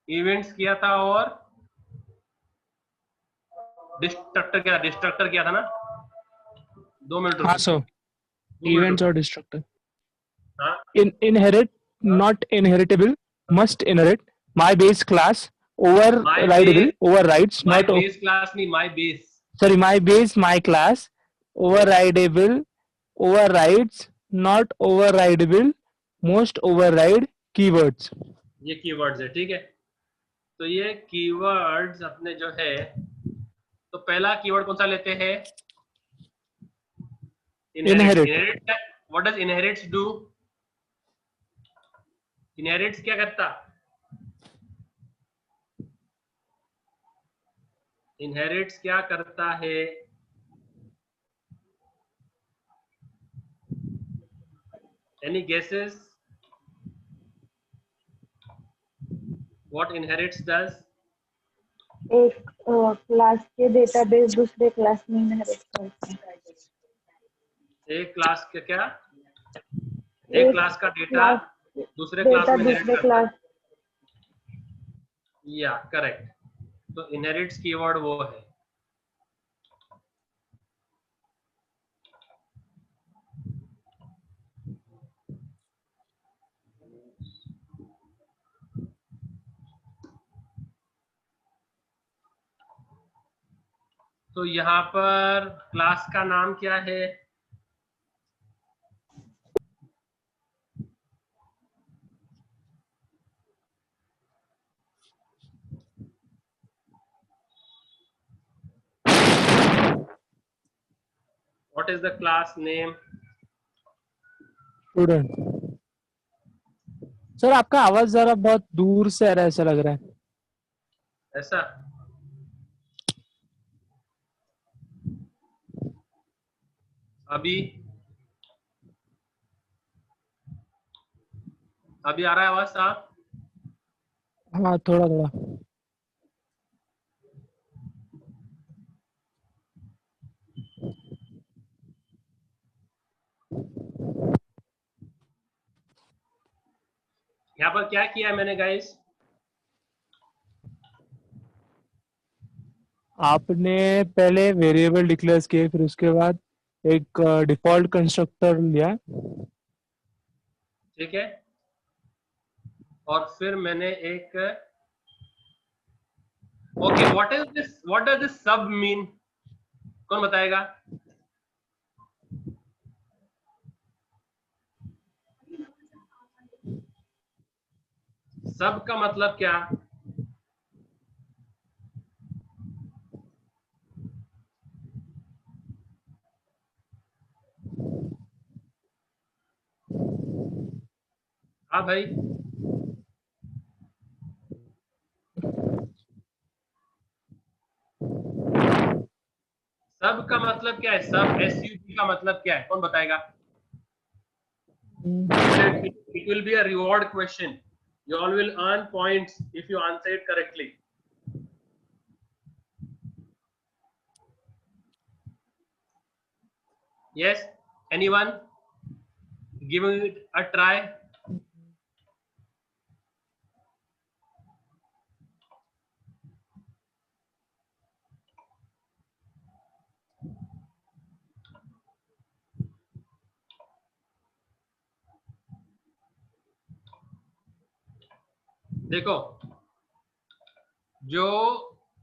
Events किया था और डिस्ट्रक्टर किया था ना। 2 मिनट हाँ रुको, सर, 2 मिनट इवेंट्स और रुको। डिस्ट्रक्टर। हाँ Inherit, हाँ। not inheritable, must inherit. My base class my overridable, base, overrides, my not base class नहीं, my base. sorry, my base, my class, overridable, overrides, not overridable, most override keywords. ये keywords है, ठीक है। तो ये keywords अपने जो है, तो पहला कीवर्ड कौन सा लेते हैं? Inherits. Inherit, inherit, what does inherits do? Inherits क्या करता? इनहेरिट्स क्या करता है? Any guesses what inherits does? एक क्लास के डेटाबेस दूसरे क्लास में इनहेरिट करते हैं। एक क्लास का क्या? एक एक क्लास का डेटा क्लास दूसरे क्लास डेटा में इनहेरिट दूसरे करता क्लास। है। या करेक्ट। तो इनहेरिट्स कीवर्ड वो है। तो यहाँ पर क्लास का नाम क्या है? What is the class name? student. Sir आपका आवाज जरा बहुत दूर से आ रहा है, ऐसा लग रहा है। ऐसा? अभी अभी आ रहा है आवाज साहब? हाँ, थोड़ा थोड़ा। यहाँ पर क्या किया है मैंने गाइस? आपने पहले वेरिएबल डिक्लेयर किए, फिर उसके बाद एक डिफॉल्ट कंस्ट्रक्टर लिया। ठीक है। और फिर मैंने एक, okay, what is this, what does this सब मीन? कौन बताएगा? सब का मतलब क्या? हाँ भाई, सब का मतलब क्या है? सब SUB का मतलब क्या है? कौन बताएगा? It will be a reward question. You all will earn points if you answer it correctly. Yes? Anyone? Giving it a try? देखो, जो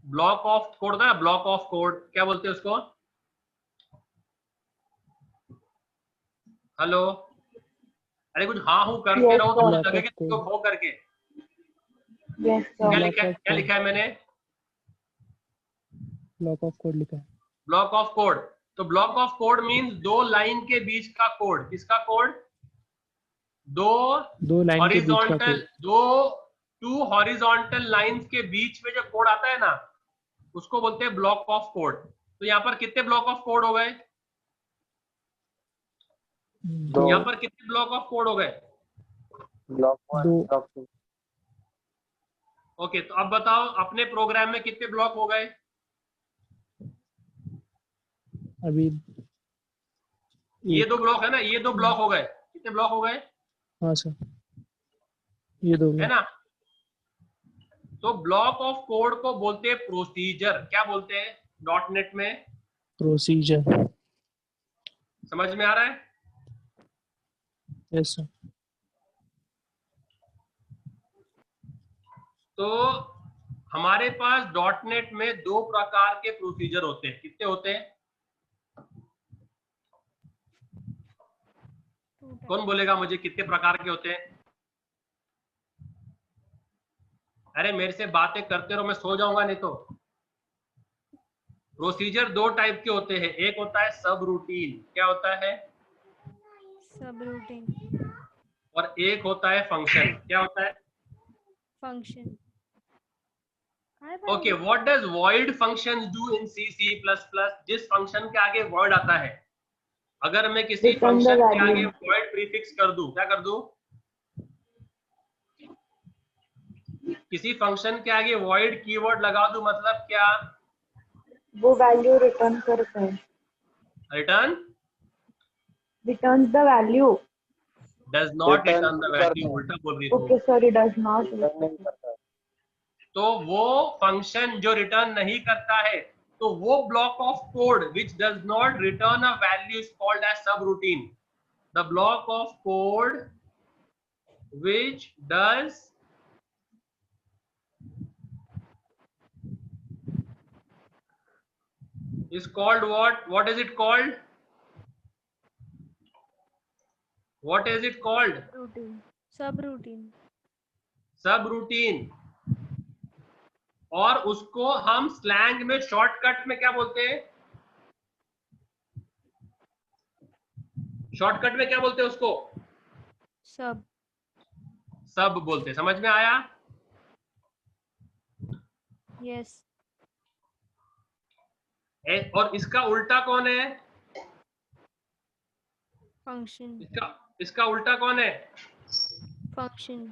ब्लॉक ऑफ कोड होता है, ब्लॉक ऑफ कोड क्या बोलते हैं उसको? हेलो? अरे कुछ हाँ हूँ करके यस रहो तो मुझे सर, ब्लॉक लगे ऑफ कि कोड, तुम हो करके। यस क्या सर। ब्लॉक लिखा है, ऑफ क्या कोड, लिखा है मैंने? ब्लॉक ऑफ कोड लिखा है। Block of code. तो ब्लॉक ऑफ कोड मींस दो लाइन के बीच का कोड। किसका कोड? दो दो लाइन के बीच का हॉरिजॉन्टल, कोड। दो टू हॉरिजॉन्टल लाइंस के बीच में जो कोड आता है ना, उसको बोलते हैं ब्लॉक ऑफ कोड। तो यहाँ पर कितने ब्लॉक ऑफ कोड हो गए? दो। यहाँ पर कितने ब्लॉक ऑफ कोड हो गए? ब्लॉक 1 दो। ब्लॉक 2 ओके, तो अब बताओ अपने प्रोग्राम में कितने ब्लॉक हो गए? अभी ये एक। दो ब्लॉक है ना, ये दो ब्लॉक हो गए। कितने ब्लॉक हो गए? हाँ सर, ये दो है ब्लॉक। ना? तो ब्लॉक ऑफ कोड को बोलते हैं प्रोसीजर। क्या बोलते हैं डॉट नेट में? प्रोसीजर। समझ में आ रहा है? Yes sir. तो हमारे पास डॉट नेट में 2 प्रकार के प्रोसीजर होते हैं। कितने होते हैं? कौन बोलेगा मुझे कितने प्रकार के होते हैं? अरे मेरे से बातें करते रहो, मैं सो जाऊंगा नहीं तो। प्रोसीजर 2 टाइप के होते हैं। एक होता है सब रूटीन। क्या होता है? सब रूटीन। और एक होता है फंक्शन। क्या होता है? Function. Okay, what does void function do in C C plus plus? जिस फंक्शन के आगे वॉइड आता है, अगर मैं किसी Return the फंक्शन के value. आगे वॉइड प्रीफिक्स कर दूं, क्या कर दूं? किसी फंक्शन के आगे वॉइड कीवर्ड लगा दूं, मतलब क्या? वो वैल्यू रिटर्न करता है, return returns the value. Does not Return return the नहीं वैल्यू। करता। उल्टा बोल रही हूँ। Okay sorry, does not. Return नहीं करता। तो वो फंक्शन जो रिटर्न नहीं करता है, तो वो block of code which does not return a value is called as subroutine. The block of code which does is called what is it called? What is it called? Routine. सब routine. सब routine. और उसको हम slang में shortcut में क्या बोलते हैं? शॉर्टकट में क्या बोलते हैं उसको? सब। सब बोलते हैं। समझ में आया? यस। और इसका उल्टा कौन है? फंक्शन। इसका उल्टा कौन है? फंक्शन।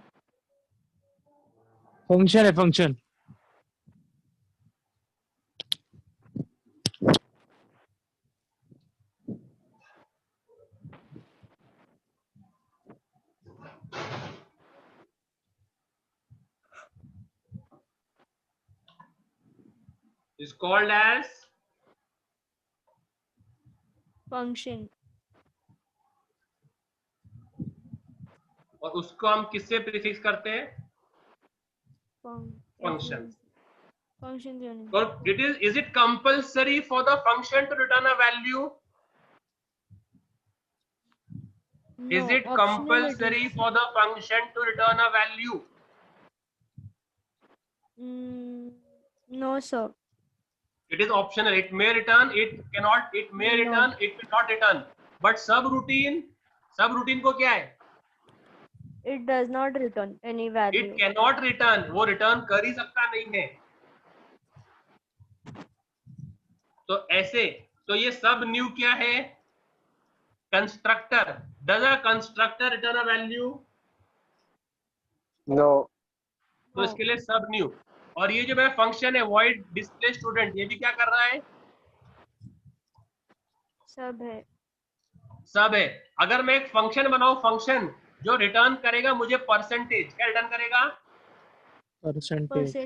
फंक्शन है function. is called as function. और उसको हम किससे प्रीफिक्स करते हैं? फंक्शन। फंक्शन। और is it compulsory for the function to return a value? Is it compulsory for the function to return a value? No sir. It is optional. It may return, it cannot, it may return, it will not return. But subroutine को क्या है? It does not return any value. It cannot return. वो return कर ही सकता नहीं है। तो ऐसे, तो ये सब न्यू क्या है? Constructor. Does a constructor return a value? No. तो इसके लिए सब न्यू। और ये जो मेरा फंक्शन है void display student, ये भी क्या कर रहा है? सब है। सब है। अगर मैं एक फंक्शन बनाऊं, फंक्शन जो रिटर्न करेगा मुझे परसेंटेज, क्या रिटर्न करेगा? परसेंटेज।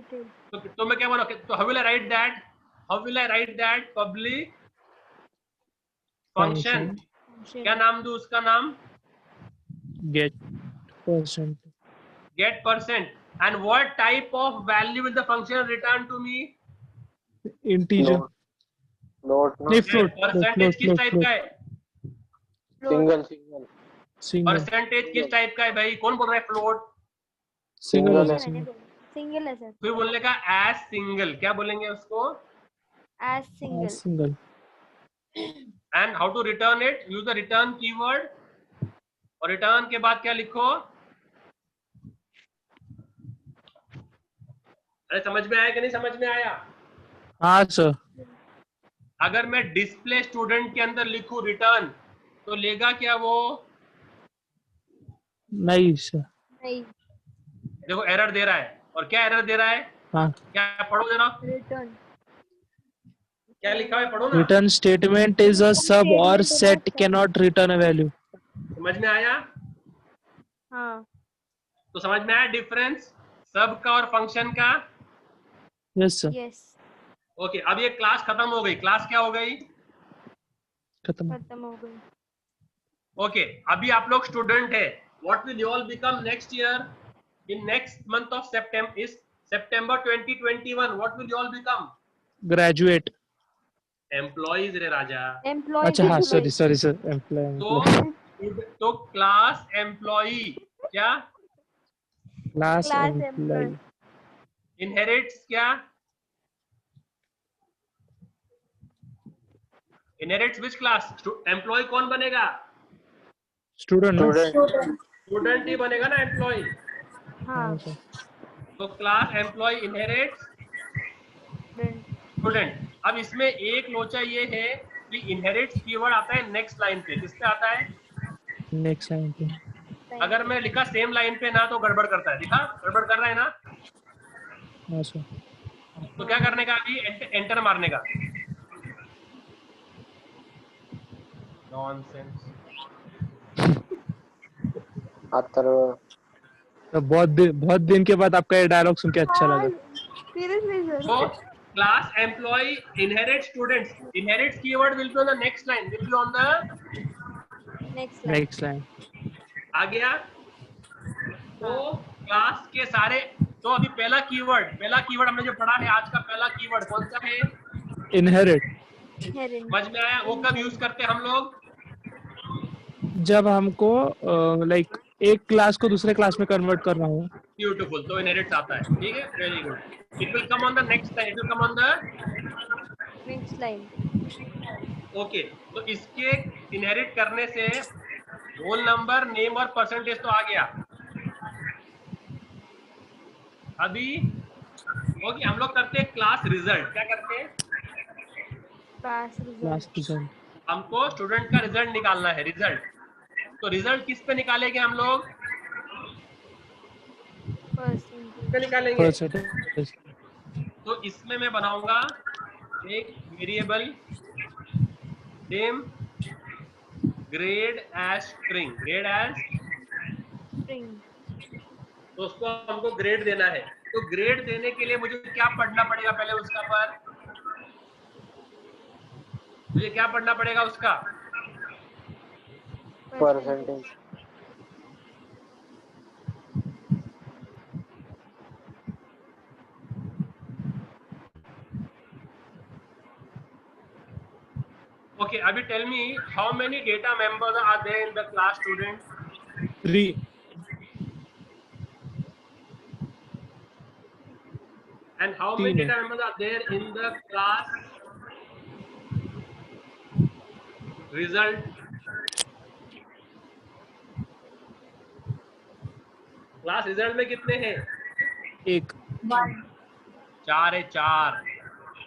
तो मैं क्या बनाऊं? तो how will I write that? How will I write that? Public function. क्या नाम दूं उसका नाम? Get percent. Get percent. And what type of value will the function return to me? Integer. Float. नहीं float. परसेंटेज किस type का है? Single. Percentage किस टाइप का है भाई? कौन बोल रहा है फ्लोट? सिंगल है। सिंगल है सर। फिर बोलने का एज सिंगल, क्या बोलेंगे उसको? As single. Single. And how to return it? Use the return keyword. और रिटर्न के बाद क्या लिखो? अरे समझ में आया कि नहीं समझ में आया? हाँ सर। अगर मैं डिस्प्ले स्टूडेंट के अंदर लिखूं रिटर्न, तो लेगा क्या वो? नहीं सर। नहीं। देखो एरर दे रहा है। और क्या एरर दे रहा है? हाँ। क्या पढ़ो जरा, रिटर्न। क्या लिखा है पढ़ो ना। Return statement is a sub or set cannot return a value. समझ में आया? हाँ। तो समझ में आया डिफरेंस सब का और फंक्शन का? Yes sir, Yes. ओके, अब ये क्लास खत्म हो गई, क्लास क्या हो गई? खत्म। खत्म हो गई। ओके, अभी आप लोग स्टूडेंट है। What will you all become next year? In next month of September, इस सितंबर 2021, what will you all become? Graduate. Employees रे राजा। Employee अच्छा हाँ, employee. Sorry sir, employee. तो क्लास एम्प्लॉई क्या? Class Class employee. employee. Inherits क्या? Inherits which class? Employee कौन बनेगा? स्टूडेंट ना? स्टूडेंट, स्टूडेंट ही बनेगा ना एम्प्लॉय। हाँ. हाँ सर। तो class employ inherits Student. Student. अब इसमें एक लोचा ये है कि इनहेरिट्स कीवर्ड आता है नेक्स्ट लाइन पे। किस पे आता है? नेक्स्ट लाइन पे। अगर मैं लिखा सेम लाइन पे ना, तो गड़बड़ करता है। लिखा गड़बड़ कर रहा है ना? हाँ सर। तो क्या करने का? अभी एंटर मारने का। नॉनसेंस। अथर्व, तो बहुत दिन के बाद आपका ये डायलॉग सुन के अच्छा लगा। Seriously, sir. So class employee inherit students. Inherits keyword will be on the next line. Will be on the Next line. Next line. आ गया। तो क्लास के सारे, तो अभी पहला कीवर्ड हमने जो पढ़ा है, आज का पहला कीवर्ड कौन सा है? इनहेरिट। Inherent. समझ में आया? वो कब यूज करते हैं हम लोग? जब हमको लाइक एक क्लास को दूसरे क्लास में कन्वर्ट करना हो। ब्यूटीफुल। तो इनहेरिट्स आता है। ठीक है, very good. It will come on the next line. It will come on the Next line. Okay. तो इसके इनहेरिट करने से रोल नंबर, नेम और परसेंटेज तो आ गया। अभी ओके, हम लोग करते हैं क्लास रिजल्ट। क्या करते हैं? Class result. Class result. हमको स्टूडेंट का रिजल्ट निकालना है। रिजल्ट, तो रिजल्ट किस पे निकालेंगे हम लोग? Percentage. किस पे निकालेंगे? परसेंटेज। तो इसमें मैं बनाऊंगा एक variable name grade as string. Grade as, String. तो उसको हमको ग्रेड देना है। तो ग्रेड देने के लिए मुझे क्या पढ़ना पड़ेगा पहले उसका? पर मुझे क्या पढ़ना पड़ेगा उसका? परसेंटेज, ओके, अभी tell me how many data members are there in the class student? 3। And how तीन many है। data members are there in the class result? Class result में कितने हैं? एक। 4 है। 4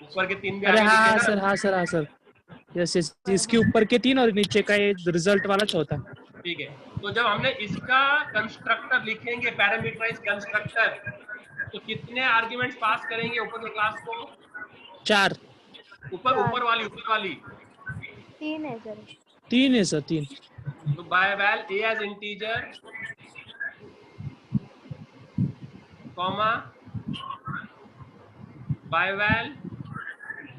ऊपर के 3 भी अरे आगे हाँ लिखे ना? सर, हाँ सर, हाँ सर। यस यस, इसके ऊपर के 3 और नीचे का ये रिजल्ट वाला चौथा। ठीक है। तो जब हमने इसका कंस्ट्रक्टर लिखेंगे, पैरामीटराइज कंस्ट्रक्टर, तो कितने आर्ग्यूमेंट्स पास करेंगे ऊपर के क्लास को? 4। ऊपर चार। ऊपर वाली 3 है सर. 3 है सर, 3। तो by val A as integer, comma by val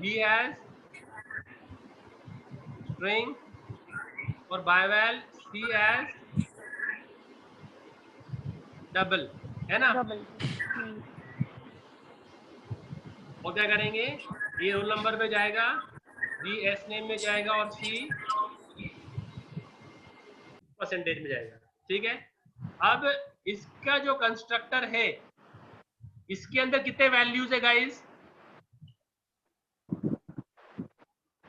B as string और by val C as double, है ना? Double. और क्या करेंगे? ए रोल नंबर में जाएगा, बी एस नेम में जाएगा और सी परसेंटेज में जाएगा। ठीक है। अब इसका जो कंस्ट्रक्टर है, इसके अंदर कितने वैल्यूज है गाइस?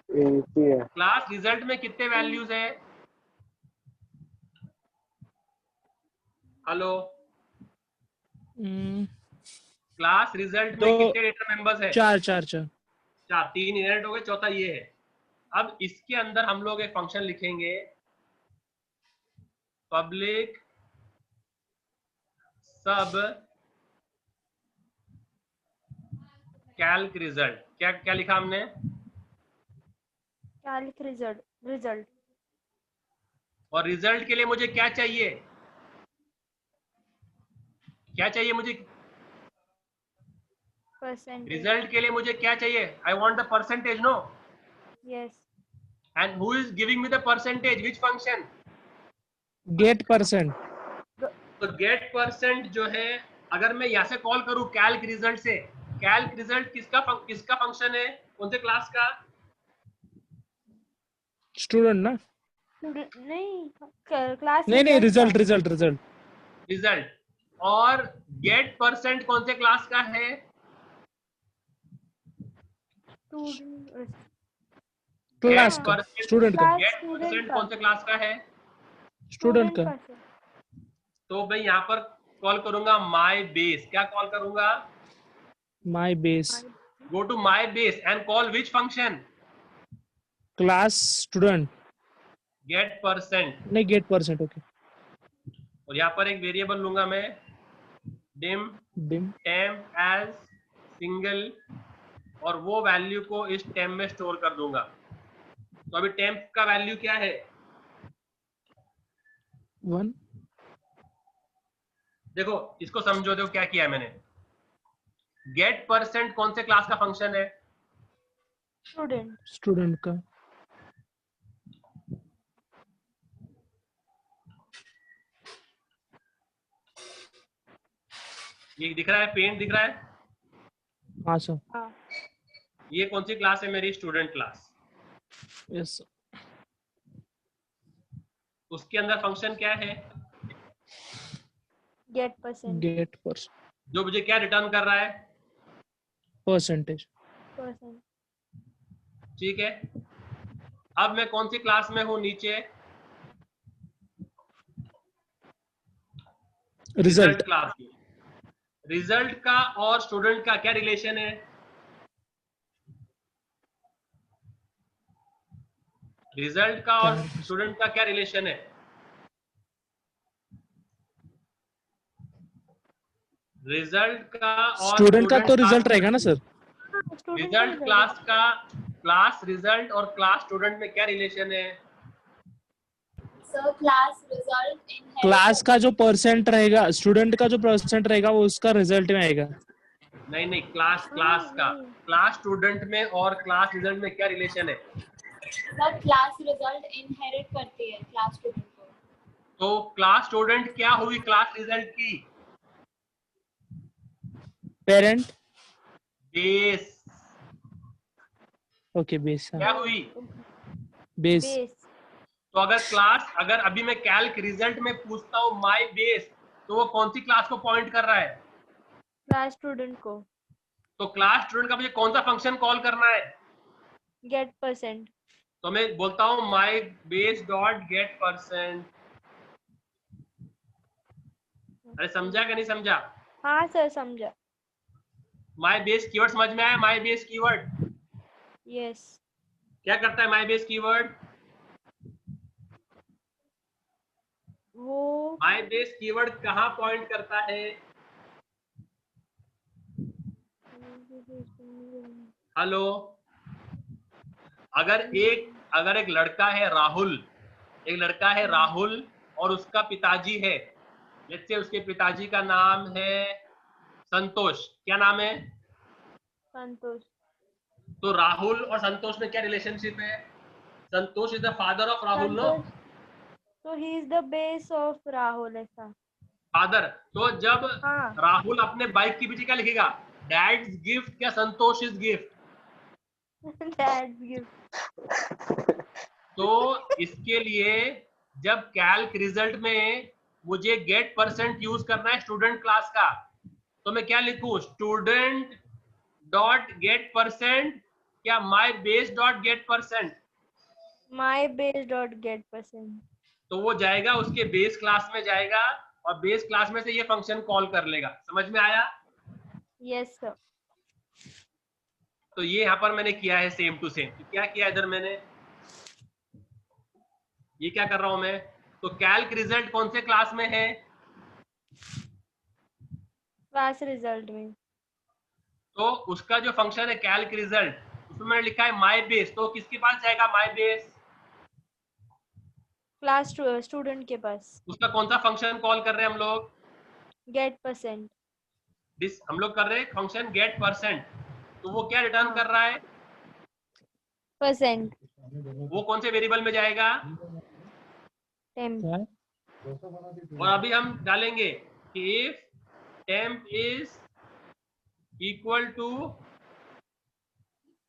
इजी है, क्लास रिजल्ट में कितने वैल्यूज है? हेलो, क्लास रिजल्ट में तो कितने डेटा मेंबर्स है? 4 4 4। 4। 3 इनहेरिट हो गए, चौथा ये है। अब इसके अंदर हम लोग एक फंक्शन लिखेंगे, पब्लिक सब कैल्क रिजल्ट। क्या क्या लिखा हमने? Calc result. Result. और रिजल्ट के लिए मुझे क्या चाहिए? क्या चाहिए मुझे? percentage. रिजल्ट के लिए मुझे क्या चाहिए? I want the percentage, no? Yes. And who is giving me the percentage? Which function? Get percent. तो गेट परसेंट जो है, अगर मैं यहाँ से कॉल करूँ कैल्क रिजल्ट से, कैल्क रिजल्ट किसका फंक्शन है? कौन से क्लास का? स्टूडेंट ना? नहीं, क्लास नहीं, रिजल्ट रिजल्ट रिजल्ट। रिजल्ट। और गेट परसेंट कौन से क्लास का है? क्लास गेट का, परसेंट, स्टूडेंट का, गेट परसेंट कौन से क्लास का है? स्टूडेंट का। तो मैं यहाँ पर कॉल करूंगा माई बेस। क्या कॉल करूंगा? My base. Go to my base and call which function? Class student. Get percent. नहीं, गेट परसेंट। ओके। और यहाँ पर एक वेरिएबल लूंगा मैं, dim dim temp as single, और वो वैल्यू को इस टेम्प में स्टोर कर दूंगा। तो अभी टेम्प का वैल्यू क्या है? 1। देखो, इसको समझो, देखो क्या किया है मैंने। गेट परसेंट कौन से क्लास का फंक्शन है? स्टूडेंट। स्टूडेंट का। ये दिख रहा है, पेंट दिख रहा है? हाँ सर। हाँ। ये कौन सी क्लास है मेरी? Student class. यस। उसके अंदर फंक्शन क्या है? Get percent. Get percent. जो मुझे क्या रिटर्न कर रहा है? परसेंटेज। ठीक है। अब मैं कौन सी क्लास में हूं? नीचे रिजल्ट रिजल्ट। क्लास में। रिजल्ट का और स्टूडेंट का क्या रिलेशन है? रिजल्ट का और स्टूडेंट का क्या रिलेशन है? रिजल्ट का और स्टूडेंट का तो रिजल्ट रहेगा ना सर? रिजल्ट क्लास का, क्लास रिजल्ट और क्लास स्टूडेंट में क्या रिलेशन है? Sir class result in class का जो परसेंट रहेगा, स्टूडेंट का जो परसेंट रहेगा वो उसका रिजल्ट में आएगा। नहीं, क्लास का, क्लास स्टूडेंट में और क्लास रिजल्ट में क्या रिलेशन है? सर क्लास रिजल्ट इनहेरिट करती है क्लास स्टूडेंट को। तो क्लास स्टूडेंट क्या हुई क्लास रिजल्ट की? पेरेंट। बेस। Okay, base. क्या हुई? बेस। तो अगर अभी मैं कैल्क रिजल्ट में पूछता हूँ माई बेस, तो वो कौन सी क्लास को पॉइंट कर रहा है? क्लास स्टूडेंट को। तो क्लास स्टूडेंट का मुझे कौन सा फंक्शन कॉल करना है? Get percent. तो मैं बोलता हूँ my base dot get percent. अरे समझा कि नहीं समझा? हाँ सर, समझा। माई बेस कीवर्ड समझ में आया? My base keyword yes. क्या करता है? माई बेस कीवर्ड, वो माई बेस कीवर्ड कहाँ पॉइंट करता है? हेलो, अगर एक लड़का है राहुल, और उसका पिताजी है, लेट्स से उसके पिताजी का नाम है संतोष। क्या नाम है? संतोष। तो राहुल और संतोष में क्या रिलेशनशिप है? Santosh is the father of Rahul, no? तो he is the base of Rahul, ऐसा। फादर। तो जब हाँ। राहुल अपने बाइक के पीछे क्या लिखेगा? डैड्स गिफ्ट, क्या संतोष इज गिफ्ट? Dad's gift. तो इसके लिए जब कैल्क रिजल्ट में मुझे गेट परसेंट यूज करना है स्टूडेंट क्लास का, तो मैं क्या लिखूं? स्टूडेंट डॉट गेट परसेंट, क्या माई base dot get percent? My base dot get percent. तो वो जाएगा उसके बेस क्लास में जाएगा, और बेस क्लास में से ये फंक्शन कॉल कर लेगा। समझ में आया? Yes sir. तो ये यहाँ पर मैंने किया है सेम टू सेम। क्या किया इधर मैंने? ये क्या कर रहा हूं मैं? तो कैल्क रिजल्ट कौन से क्लास में है? Class result में। तो उसका जो फंक्शन है कैल्क रिजल्ट, उसमें मैंने लिखा है माई बेस। तो किसके पास जाएगा माई बेस? क्लास स्टूडेंट के पास। उसका कौन सा फंक्शन कॉल कर रहे हैं हम लोग? Get percent. हम लोग कर रहे हैं फंक्शन गेट परसेंट, तो वो क्या रिटर्न कर रहा है? परसेंट वो कौन से वेरिएबल में जाएगा? टेम्प। और अभी हम डालेंगे कि if temp is equal to,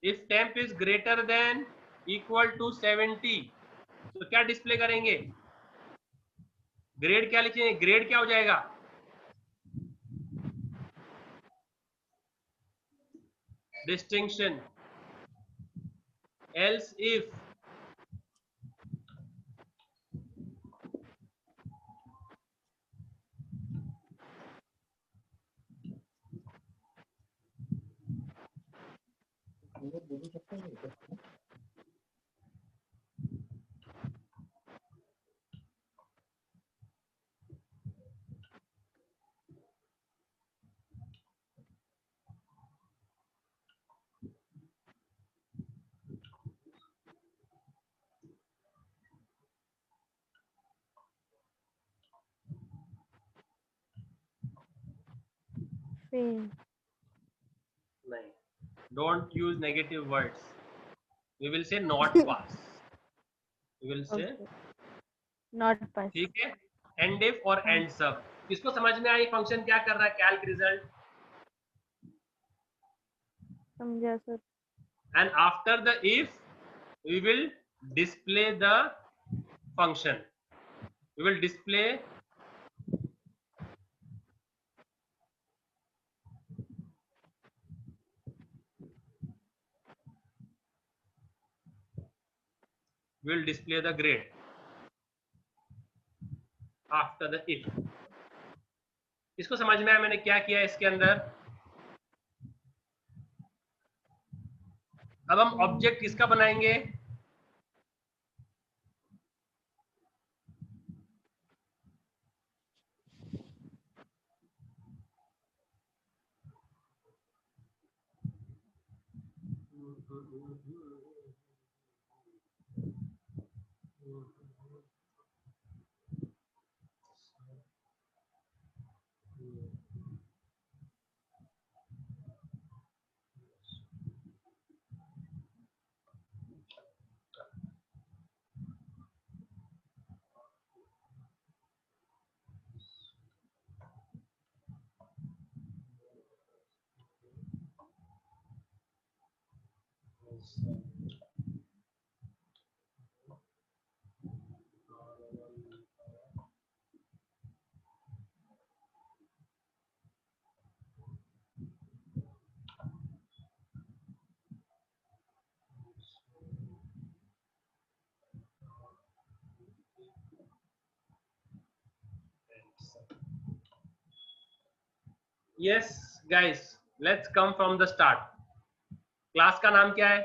if temp is greater than equal to 70, तो क्या डिस्प्ले करेंगे? ग्रेड क्या लिखेंगे? ग्रेड क्या हो जाएगा? डिस्टिंक्शन। Else if fail. नहीं, don't use negative words. We will say not pass. We will say, not pass. ठीक है, एंड इफ और एंड सब। किसको समझ में आया फंक्शन क्या कर रहा है? Calc result. समझा sir. And after the if we will display the function. We will display the grade after the if. इसको समझ में आया मैंने क्या किया इसके अंदर? अब हम ऑब्जेक्ट किसका बनाएंगे? Yes guys, let's come from the start. Class का नाम क्या है?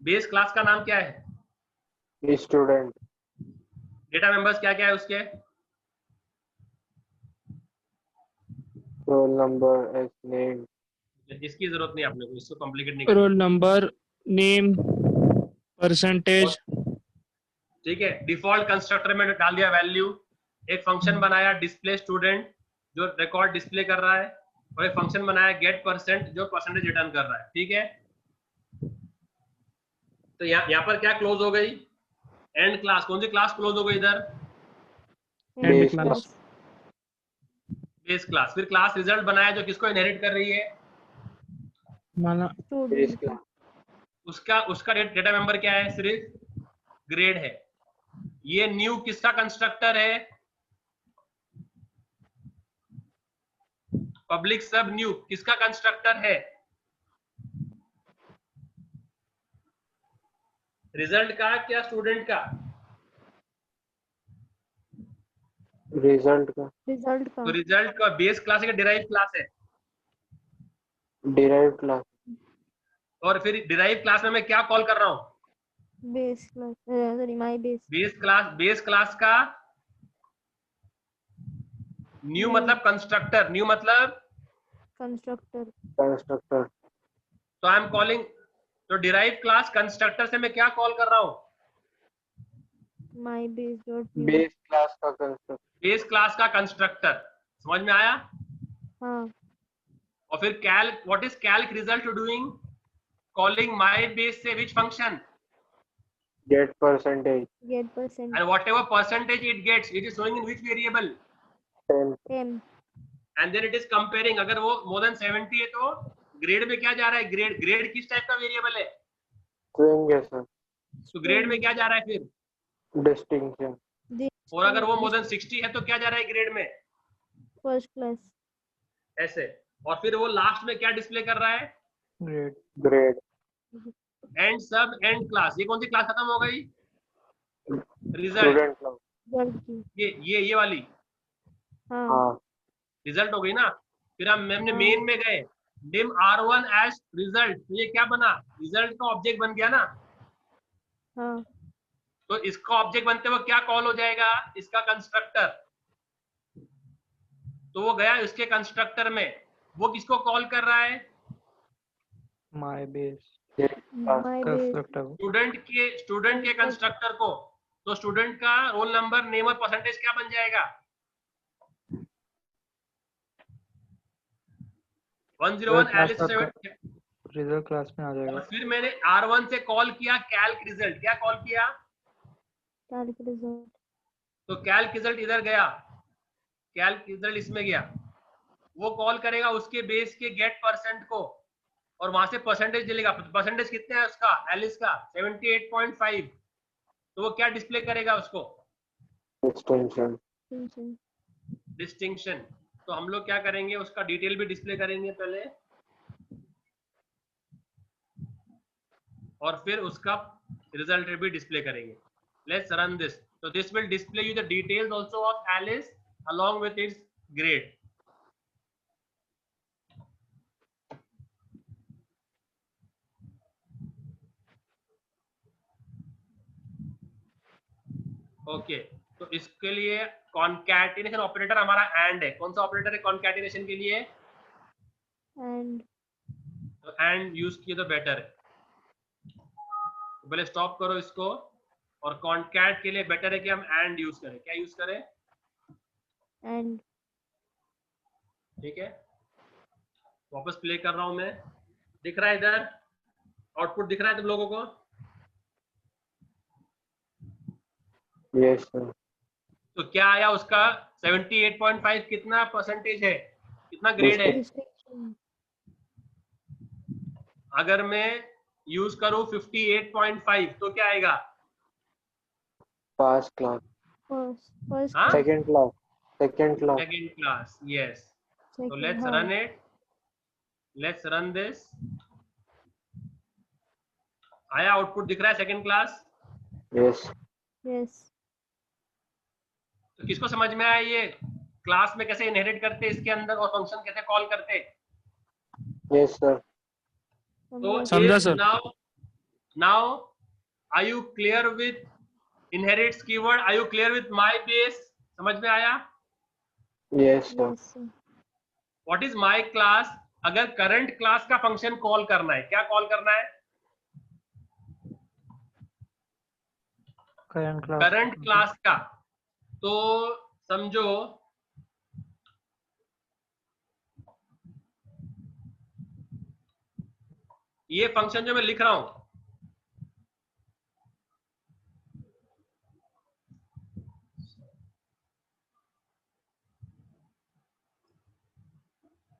बेस क्लास का नाम क्या है? स्टूडेंट। डेटा मेंबर्स क्या क्या है उसके? Roll number, as name. इसकी जरूरत नहीं आपने को, इसको कॉम्प्लिकेट नहीं करना। Roll number, name, percentage. ठीक है, डिफॉल्ट कंस्ट्रक्टर में डाल दिया वैल्यू, एक फंक्शन बनाया डिस्प्ले स्टूडेंट जो रिकॉर्ड डिस्प्ले कर रहा है, और एक फंक्शन बनाया गेट परसेंट जो परसेंटेज रिटर्न कर रहा है। ठीक है, तो यहाँ पर क्या क्लोज हो गई? And class. कौन सी क्लास क्लोज हो गई इधर? And class. Base class. फिर क्लास रिजल्ट बनाया जो किसको इनहेरिट कर रही है? माना बेस क्लास। उसका डेटा मेंबर क्या है? सिर्फ ग्रेड है। ये न्यू किसका कंस्ट्रक्टर है? पब्लिक सब न्यू किसका कंस्ट्रक्टर है? रिजल्ट का क्या स्टूडेंट का? रिजल्ट का। रिजल्ट का। तो रिजल्ट का बेस क्लास है, डिराइव क्लास है? Derive class. और फिर डिराइव क्लास में मैं क्या कॉल कर रहा हूँ? Base class, sorry my base. Base class का न्यू मतलब कंस्ट्रक्टर, न्यू मतलब कंस्ट्रक्टर। तो आई एम कॉलिंग, तो डिराइव क्लास कंस्ट्रक्टर से मैं क्या कॉल कर रहा हूँ? My base dot base class का कंस्ट्रक्टर। बेस क्लास का कंस्ट्रक्टर। समझ में आया? हाँ और फिर calc, what is calc result doing? Calling my base से which function? Get percentage. get percent And whatever percentage it gets, it is showing in which variable? 10. m And then it is comparing. अगर वो more than 70 है तो grade में क्या जा रहा है? ग्रेड किस टाइप का वेरिएबल है? String है sir. तो ग्रेड में क्या जा रहा है फिर? Distinction. और अगर वो more than 60 है तो क्या जा रहा है ग्रेड में? फर्स्ट क्लास ऐसे. और फिर वो लास्ट में क्या डिस्प्ले कर रहा है? Grade Grade. एंड सब एंड क्लास. ये कौन सी क्लास खत्म हो गई? रिजल्ट. Student class. रिजल्ट की ये वाली हाँ हाँ. रिजल्ट हो गई ना. फिर हम हमने मेन में गए. dim r1 as result. तो ये क्या बना? रिजल्ट का ऑब्जेक्ट बन गया ना. हाँ तो इसका ऑब्जेक्ट बनते हुए क्या कॉल हो जाएगा? इसका कंस्ट्रक्टर. तो वो गया इसके कंस्ट्रक्टर में. वो किसको कॉल कर रहा है? My base my base constructor student के कंस्ट्रक्टर को. तो स्टूडेंट का रोल नंबर, नेम और परसेंटेज क्या बन जाएगा? 101 एलिस 7. रिजल्ट क्लास में आ और जाएगा. फिर मैंने R1 से कॉल किया कैल्क रिजल्ट. क्या कॉल किया? कैल्क रिजल्ट तो कैल्क रिजल्ट इधर गया. कैल्क रिजल्ट इसमें गया. वो कॉल करेगा उसके बेस के गेट परसेंट को और वहां से परसेंटेज मिलेगा. परसेंटेज कितना है उसका? एलिस का 78.5. तो वो क्या डिस्प्ले करेगा उसको? Distinction. डिस्टिंक्शन. तो हम लोग क्या करेंगे? उसका डिटेल भी डिस्प्ले करेंगे पहले और फिर उसका रिजल्ट भी डिस्प्ले करेंगे. Let's run this. So this will display you the details also of Alice along with its grade. Okay. तो इसके लिए कॉन्कैटिनेशन ऑपरेटर हमारा एंड है. कौन सा ऑपरेटर है कॉन्कैटिनेशन के लिए? एंड तो एंड यूज किए तो बेटर है. पहले स्टॉप करो इसको. और कॉन्कैट के लिए बेटर है कि हम एंड यूज करें. क्या यूज करें? एंड ठीक है. वापस प्ले कर रहा हूं मैं. दिख रहा है इधर? आउटपुट दिख रहा है तुम लोगों को? Yes sir. तो क्या आया उसका? 78.5. कितना परसेंटेज है? कितना ग्रेड है? डिस्टिंक्शन अगर मैं यूज करूं 58.5 तो क्या आएगा? Pass class. फर्स्ट हाँ? Second class. Second class. Second class. Yes. So second let's run it. Let's run this. आया आउटपुट दिख रहा है सेकेंड क्लास? Yes. यस तो किसको समझ में आया ये क्लास में कैसे इनहेरिट करते इसके अंदर और फंक्शन कैसे कॉल करते? Yes sir. तो समझा is sir. now are you clear with inherits keyword? Are you clear with my base? समझ में आया? Yes sir. Yes What is my class? अगर करंट क्लास का फंक्शन कॉल करना है, क्या कॉल करना है? करंट क्लास का. तो समझो ये फंक्शन जो मैं लिख रहा हूं,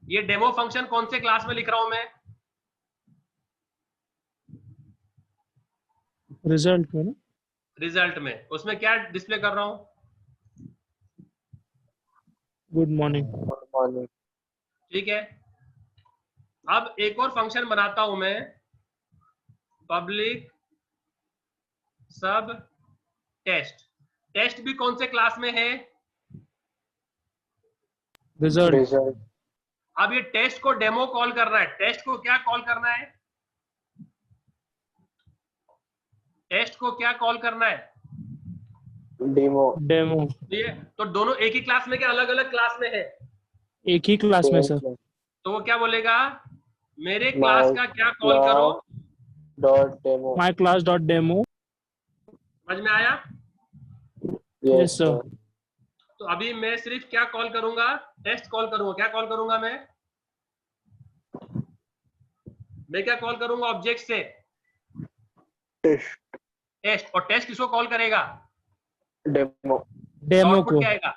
ये डेमो फंक्शन कौन से क्लास में लिख रहा हूं मैं? रिजल्ट में ना. रिजल्ट में. उसमें क्या डिस्प्ले कर रहा हूं? Good morning. Good morning. ठीक है. अब एक और फंक्शन बनाता हूं मैं. पब्लिक सब टेस्ट. टेस्ट भी कौन से क्लास में है? रिजल्ट. Result. अब ये टेस्ट को डेमो कॉल कर रहा है. टेस्ट को क्या कॉल करना है? टेस्ट को क्या कॉल करना है? Demo. डेमो. तो दोनों एक ही क्लास में क्या अलग अलग क्लास में है? एक ही क्लास में सर. तो वो क्या बोलेगा? मेरे क्लास का क्या कॉल करो? Dot demo. My class dot demo. समझ में आया? Yes, sir. तो अभी मैं सिर्फ क्या कॉल करूंगा, टेस्ट कॉल करूंगा। क्या कॉल करूंगा मैं क्या कॉल करूंगा ऑब्जेक्ट से? Test test. और टेस्ट किसको कॉल करेगा? डेमो डेमो आउटपुट को क्या आएगा?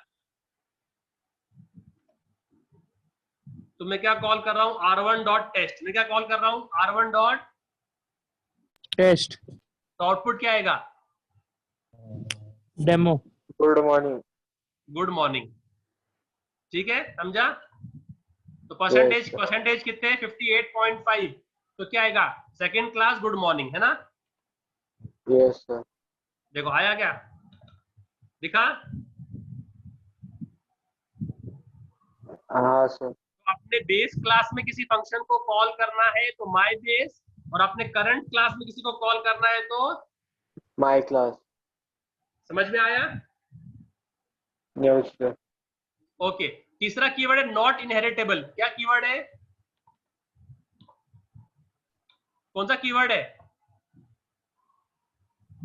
तो मैं क्या कॉल कर रहा हूं? R1 dot test. मैं क्या कॉल कर रहा हूं? R1 डॉट टेस्ट तो आउटपुट क्या आएगा? Demo. Good morning. Good morning. ठीक है, समझा? तो Yes, sir. परसेंटेज कितने? 58.5। तो क्या आएगा? सेकंड क्लास गुड मॉर्निंग, है ना? Yes sir. देखो आया क्या? दिखा? हाँ सर। तो अपने बेस क्लास में किसी फंक्शन को कॉल करना है तो माय बेस, और अपने करंट क्लास में किसी को कॉल करना है तो माय क्लास। समझ में आया? Yes sir. ओके। तीसरा कीवर्ड है नॉट इनहेरिटेबल। क्या कीवर्ड है? कौन सा कीवर्ड है?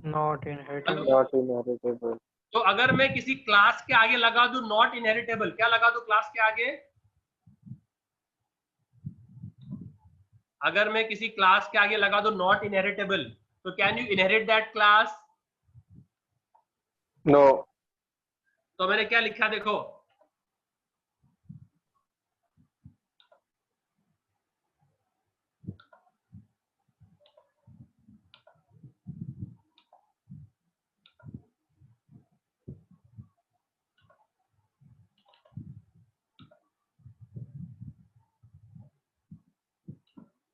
Not inheritable. Not inheritable. तो अगर मैं किसी क्लास के आगे लगा दूं नॉट इनहेरिटेबल, क्या लगा दूं क्लास के आगे? अगर मैं किसी क्लास के आगे लगा दूं नॉट इनहेरिटेबल, तो can you inherit that class? No. तो मैंने क्या लिखा देखो,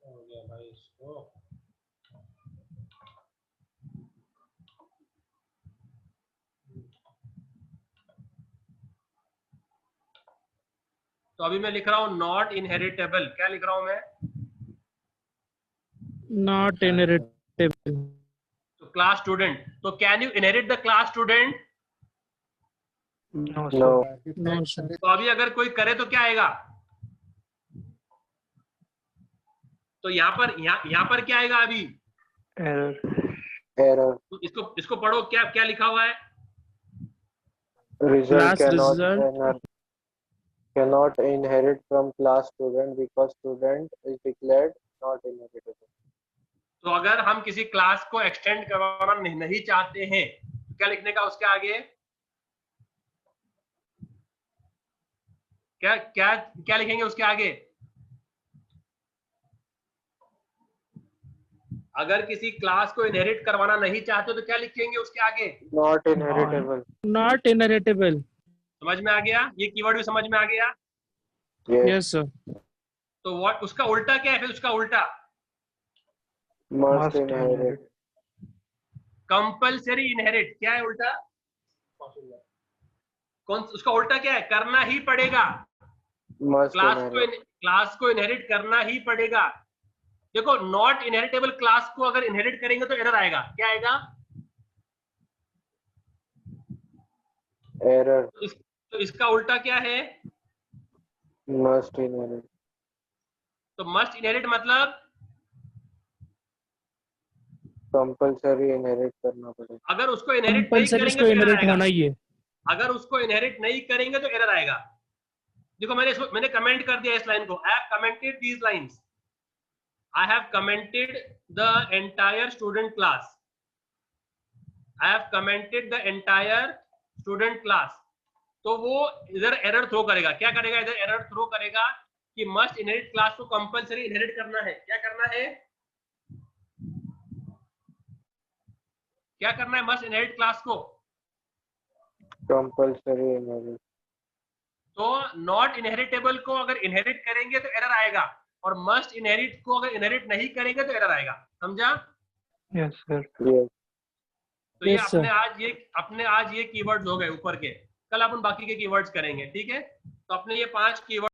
हो गया भाई इसको। तो अभी मैं लिख रहा हूं नॉट इनहेरिटेबल। क्या लिख रहा हूं मैं? Not inheritable. तो क्लास स्टूडेंट। तो can you inherit the class student? No no. No sir. तो अभी अगर कोई करे तो क्या आएगा? तो यहाँ पर क्या आएगा अभी? एरर। एरर। तो इसको पढ़ो, क्या क्या लिखा हुआ है? Result Class cannot inherit from class student because student is declared not inheritable. तो अगर हम किसी क्लास को एक्सटेंड करवाना नहीं चाहते हैं, तो क्या लिखने का उसके आगे? क्या क्या क्या लिखेंगे उसके आगे? अगर किसी क्लास को इनहेरिट करवाना नहीं चाहते तो क्या लिखेंगे उसके आगे? Not inheritable. Not inheritable. समझ में आ गया? ये कीवर्ड भी समझ में आ गया? Yes. Yes sir. तो व्हाट उसका उल्टा क्या है फिर? उसका उल्टा Must inherit. Compulsory inherit. क्या है उल्टा? कौन उसका उल्टा क्या है? करना ही पड़ेगा। Must inherit. क्लास को इनहेरिट करना ही पड़ेगा। देखो नॉट इनहेरिटेबल क्लास को अगर इनहेरिट करेंगे तो एरर आएगा। क्या आएगा? Error. तो इसका उल्टा क्या है? Must inherit. तो मस्ट इनहेरिट मतलब Compulsory inherit करना पड़ेगा. अगर उसको इनहेरिट नहीं कंपल्सरी करेंगे उसको तो एरर इनहेरिट आएगा। होना ही है। अगर उसको इनहेरिट नहीं करेंगे तो एरर आएगा। देखो मैंने कमेंट कर दिया इस लाइन को। I have commented these lines. I have commented the entire student class. I have commented the entire student class. तो वो इधर एरर थ्रो करेगा। क्या करेगा? इधर एरर थ्रो करेगा कि मस्ट इनहेरिट क्लास को कंपलसरी इनहेरिट करना है। क्या करना है? क्या करना है मस्ट इनहेरिट क्लास को? Compulsory inherit. तो नॉट इनहेरिटेबल को अगर इनहेरिट करेंगे तो एरर आएगा, और मस्ट इनहेरिट को अगर इनहेरिट नहीं करेंगे तो एरर आएगा। समझा? Yes sir. Yes. तो ये Yes, sir. अपने आज ये कीवर्ड्स हो गए ऊपर के। कल अपन बाकी के कीवर्ड्स करेंगे। ठीक है? तो अपने ये 5 कीवर्ड